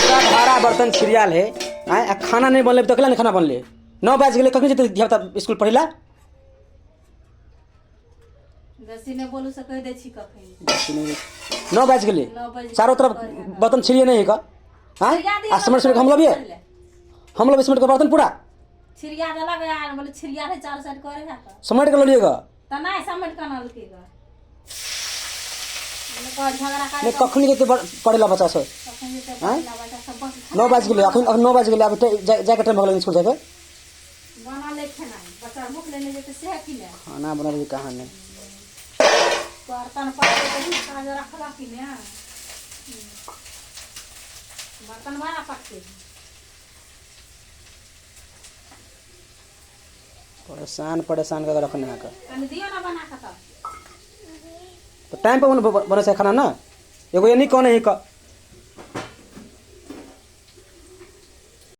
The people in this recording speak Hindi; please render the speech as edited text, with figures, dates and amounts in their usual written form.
पूरा भारा बर्तन सीरियल है आ खाना नहीं बनले तो अकेला नहीं खाना बनले 9 बज गए कखन जेतै धिया पुता स्कूल पढ़े ला बेसी ने बोलू से कह दे छी कखन 9 बज गए 9 बजे चारों तरफ बर्तन छिड़िए नहीं है का हाँ आ समझ समझ हम लोग इसमें का बर्तन पूरा छिरिया दे लगे यार बोले छिरिया रे चार साइड करे है समेट के लिएगा त नहीं समेट के न लकेगा ने को झगड़ा करे नहीं कखन जेतै पढ़े ला बच्चा सब कखन जेते पहला बच्चा सब बस 9 बज गए अखन 9 बज गए अब जाके टाइम भगल स्कूल जाके बना ले खाना बच्चा भूख लेने जेते से कि ले खाना बना रही कहां नहीं बर्तन पर के काज रखला कि ने बर्तन बना पकते परेशान कर रखने का तने दियो ना बना के तो टाइम पे बने से खाना ना एगो ये नहीं कौन है का